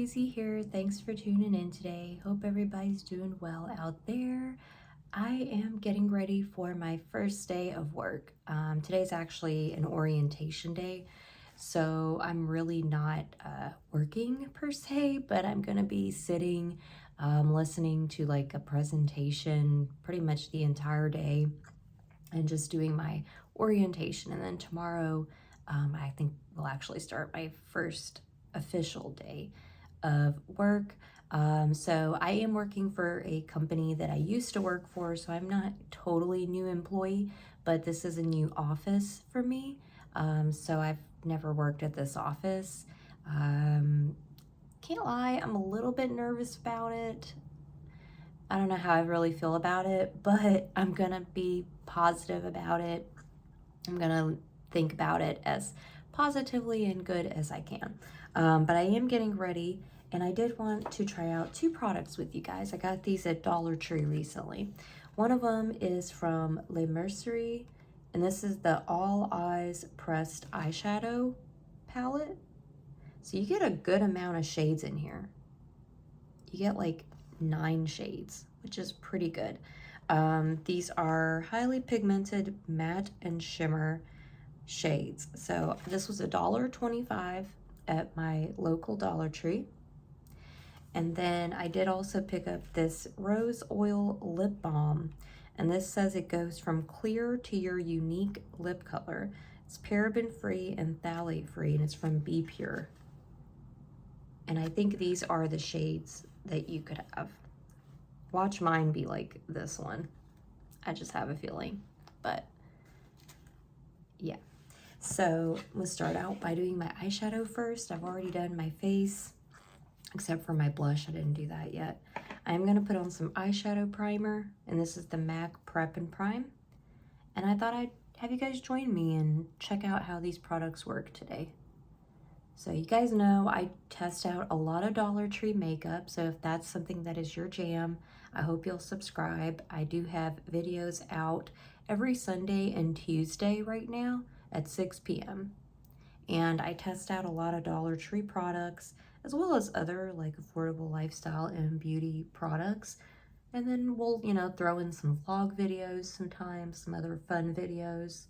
Susie here. Thanks for tuning in today. Hope everybody's doing well out there. I am getting ready for my first day of work. Today's actually an orientation day, so I'm really not working per se, but I'm gonna be sitting, listening to like a presentation pretty much the entire day and just doing my orientation. And then tomorrow, I think we'll actually start my first official day of work. So I am working for a company that I used to work for, so I'm not totally new employee, but this is a new office for me. So I've never worked at this office. Can't lie, I'm a little bit nervous about it. I don't know how I really feel about it, but I'm gonna be positive about it. I'm gonna think about it as positively and good as I can. But I am getting ready, and I did want to try out two products with you guys. I got these at Dollar Tree recently. One of them is from Mercerie, and this is the All Eyes Pressed Eyeshadow Palette. So you get a good amount of shades in here. You get like 9 shades, which is pretty good. These are highly pigmented matte and shimmer shades. So this was $1.25 at my local Dollar Tree. And then I did also pick up this rose oil lip balm, and this says it goes from clear to your unique lip color. It's paraben free and phthalate free, and it's from Be Pure. And I think these are the shades that you could have. Watch mine be like this one. I just have a feeling, but yeah. So let's start out by doing my eyeshadow first. I've already done my face, except for my blush. I didn't do that yet. I'm gonna put on some eyeshadow primer, and this is the MAC Prep and Prime. And I thought I'd have you guys join me and check out how these products work today. So you guys know I test out a lot of Dollar Tree makeup, so if that's something that is your jam, I hope you'll subscribe. I do have videos out every Sunday and Tuesday right now at 6 p.m. And I test out a lot of Dollar Tree products, as well as other like affordable lifestyle and beauty products. And then we'll, throw in some vlog videos sometimes, some other fun videos.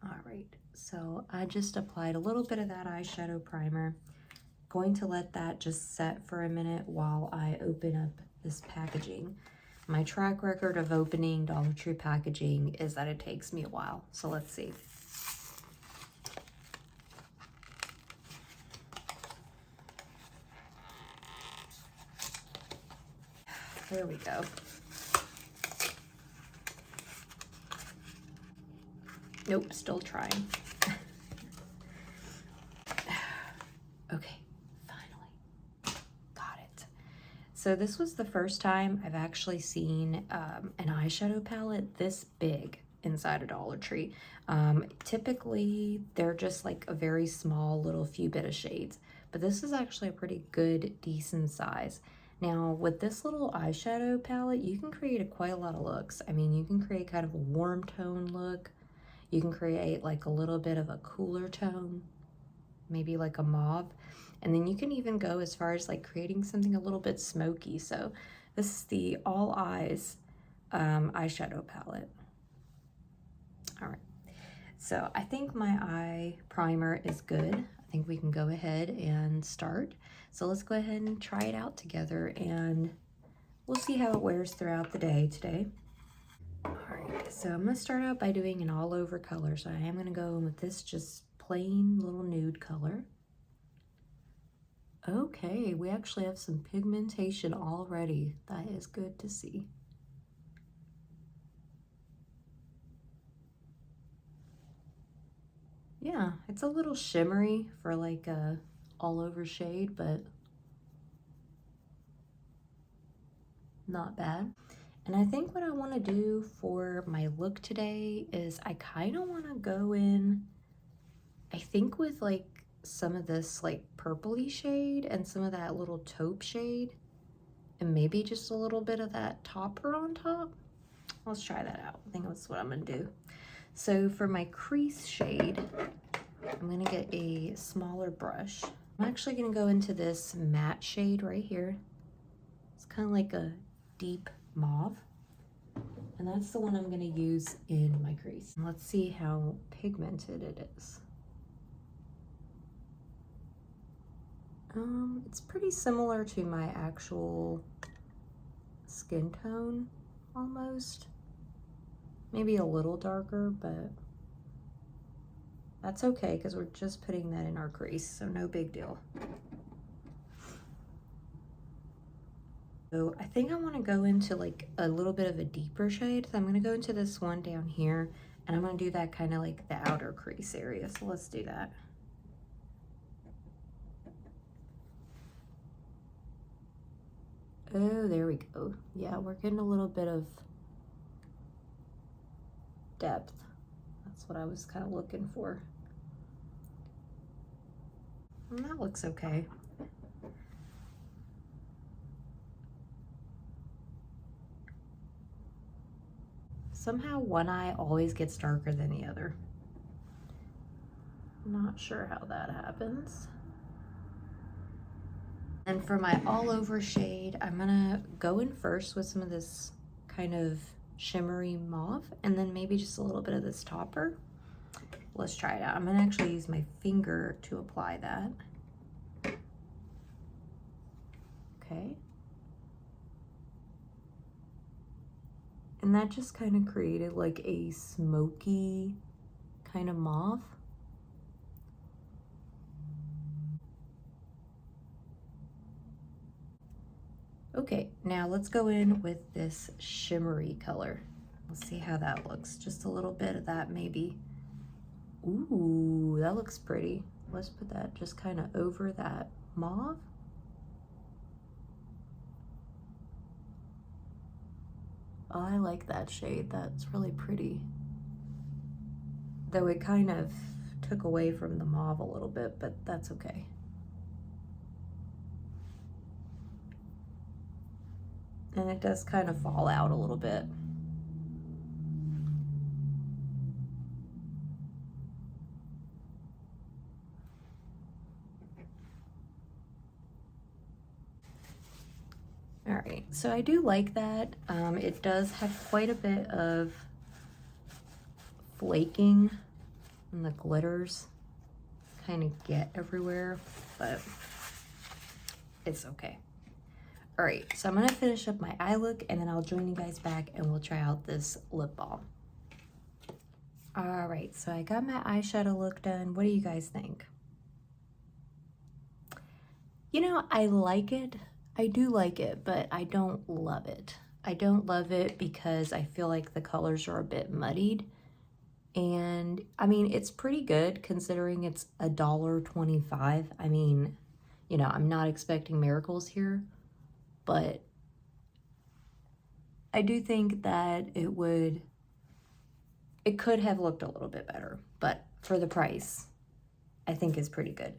All right, so I just applied a little bit of that eyeshadow primer. Going to let that just set for a minute while I open up this packaging. My track record of opening Dollar Tree packaging is that it takes me a while, so let's see. There we go. Nope, still trying. Okay, finally got it. So this was the first time I've actually seen an eyeshadow palette this big inside a Dollar Tree. Typically, they're just like a very small little few bit of shades, but this is actually a pretty good, decent size. Now, with this little eyeshadow palette, you can create quite a lot of looks. I mean, you can create kind of a warm tone look. You can create like a little bit of a cooler tone, maybe like a mauve. And then you can even go as far as like creating something a little bit smoky. So this is the All Eyes eyeshadow palette. All right, so I think my eye primer is good. I think we can go ahead and start. So let's go ahead and try it out together, and we'll see how it wears throughout the day today. All right, so I'm gonna start out by doing an all over color. So I am gonna go in with this just plain little nude color. Okay, we actually have some pigmentation already. That is good to see. Yeah, it's a little shimmery for like a all over shade, but not bad. And I think what I want to do for my look today is I kind of want to go in, I think with like some of this like purpley shade and some of that little taupe shade, and maybe just a little bit of that topper on top. Let's try that out. I think that's what I'm gonna do. So for my crease shade, I'm gonna get a smaller brush. I'm actually gonna go into this matte shade right here. It's kind of like a deep mauve. And that's the one I'm gonna use in my crease. Let's see how pigmented it is. It's pretty similar to my actual skin tone, almost. Maybe a little darker, but that's okay because we're just putting that in our crease, so no big deal. So I think I want to go into like a little bit of a deeper shade. So I'm going to go into this one down here, and I'm going to do that kind of like the outer crease area. So let's do that. Oh, there we go. Yeah, we're getting a little bit of depth. That's what I was kind of looking for. And that looks okay. Somehow one eye always gets darker than the other. Not sure how that happens. And for my all over shade, I'm gonna go in first with some of this kind of shimmery mauve, and then maybe just a little bit of this topper. Let's try it out. I'm gonna actually use my finger to apply that. Okay. And that just kind of created like a smoky kind of mauve. Okay, now let's go in with this shimmery color. Let's see how that looks. Just a little bit of that maybe. Ooh, that looks pretty. Let's put that just kind of over that mauve. Oh, I like that shade. That's really pretty. Though it kind of took away from the mauve a little bit, but that's okay. And it does kind of fall out a little bit. All right, so I do like that. It does have quite a bit of flaking, and the glitters kind of get everywhere, but it's okay. All right, so I'm gonna finish up my eye look, and then I'll join you guys back and we'll try out this lip balm. All right, so I got my eyeshadow look done. What do you guys think? You know, I like it. I do like it, but I don't love it. I don't love it because I feel like the colors are a bit muddied. And I mean, it's pretty good considering it's $1.25. I mean, you know, I'm not expecting miracles here, but I do think that it could have looked a little bit better, but for the price, I think is pretty good.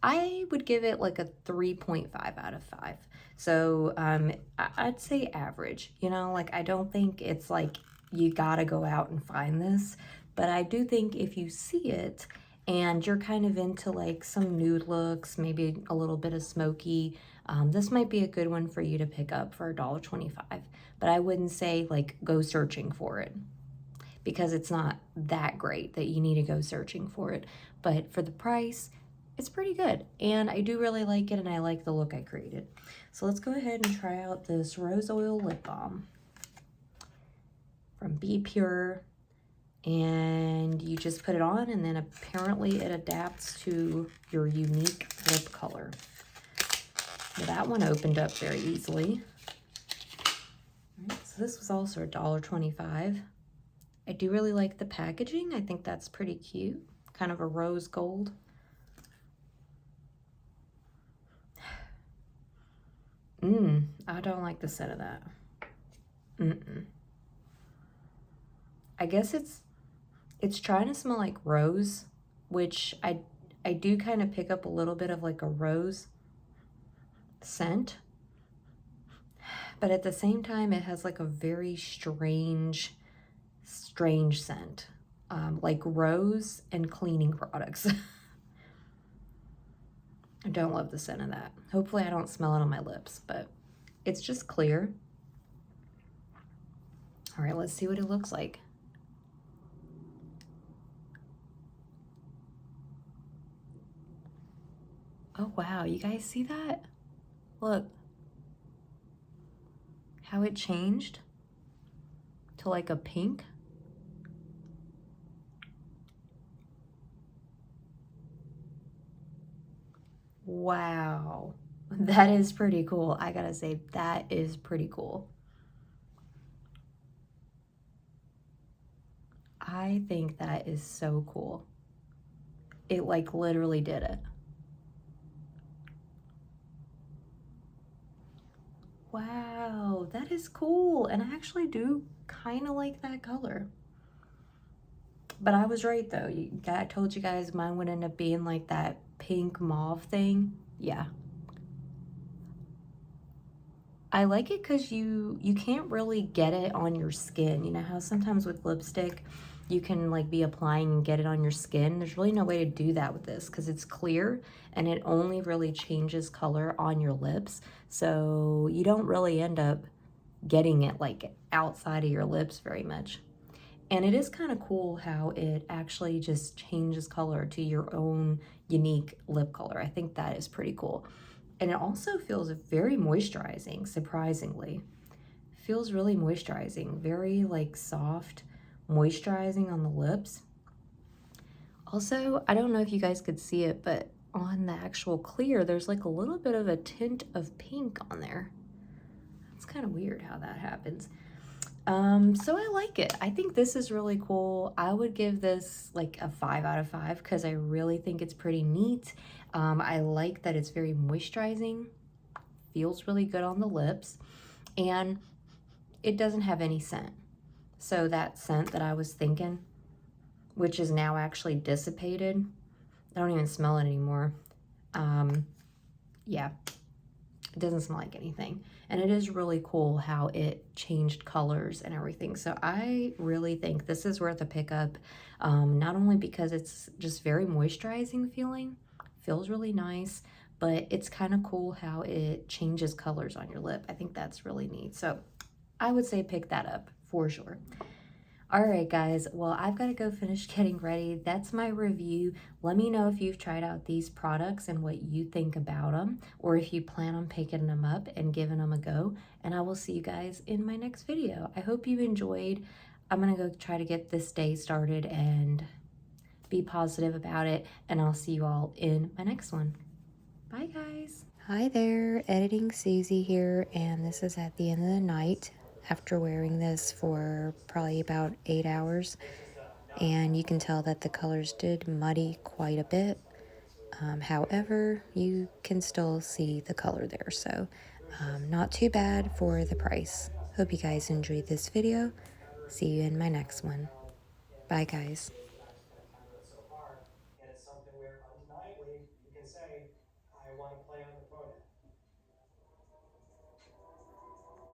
I would give it like a 3.5 out of 5. So I'd say average, you know, like I don't think it's like you gotta go out and find this, but I do think if you see it and you're kind of into like some nude looks, maybe a little bit of smoky, this might be a good one for you to pick up for $1.25. But I wouldn't say like go searching for it, because it's not that great that you need to go searching for it. But for the price, it's pretty good. And I do really like it, and I like the look I created. So let's go ahead and try out this Rose Oil Lip Balm from Be Pure. And you just put it on, and then apparently it adapts to your unique lip color. Now that one opened up very easily. All right, so this was also $1.25. I do really like the packaging. I think that's pretty cute. Kind of a rose gold. I don't like the scent of that. I guess it's trying to smell like rose, which I do kind of pick up a little bit of like a rose scent. But at the same time, it has like a very strange scent, like rose and cleaning products. I don't love the scent of that. Hopefully I don't smell it on my lips, but it's just clear. All right, let's see what it looks like. Oh, wow, you guys see that? Look, how it changed to like a pink. Wow, that is pretty cool. I gotta say, that is pretty cool. I think that is so cool. It like literally did it. Wow, that is cool. And I actually do kind of like that color. But I was right though. I told you guys mine would end up being like that pink mauve thing. Yeah. I like it because you can't really get it on your skin. You know how sometimes with lipstick you can like be applying and get it on your skin. There's really no way to do that with this because it's clear and it only really changes color on your lips. So you don't really end up getting it like outside of your lips very much. And it is kind of cool how it actually just changes color to your own unique lip color. I think that is pretty cool. And it also feels very moisturizing, surprisingly. Feels really moisturizing, very like soft, moisturizing on the lips. Also, I don't know if you guys could see it, but on the actual clear, there's like a little bit of a tint of pink on there. It's kind of weird how that happens. So I like it. I think this is really cool. I would give this like a 5 out of 5 because I really think it's pretty neat. I like that it's very moisturizing, feels really good on the lips, and it doesn't have any scent. So that scent that I was thinking, which is now actually dissipated, I don't even smell it anymore. Yeah, it doesn't smell like anything. And it is really cool how it changed colors and everything. So I really think this is worth a pickup, not only because it's just very moisturizing feeling, feels really nice, but it's kind of cool how it changes colors on your lip. I think that's really neat. So I would say pick that up for sure. All right, guys. Well, I've got to go finish getting ready. That's my review. Let me know if you've tried out these products and what you think about them, or if you plan on picking them up and giving them a go. And I will see you guys in my next video. I hope you enjoyed. I'm going to go try to get this day started and be positive about it. And I'll see you all in my next one. Bye, guys. Hi there, Editing Susie here, and this is at the end of the night after wearing this for probably about 8 hours, and you can tell that the colors did muddy quite a bit. However, you can still see the color there, so not too bad for the price. Hope you guys enjoyed this video. See you in my next one. Bye, guys.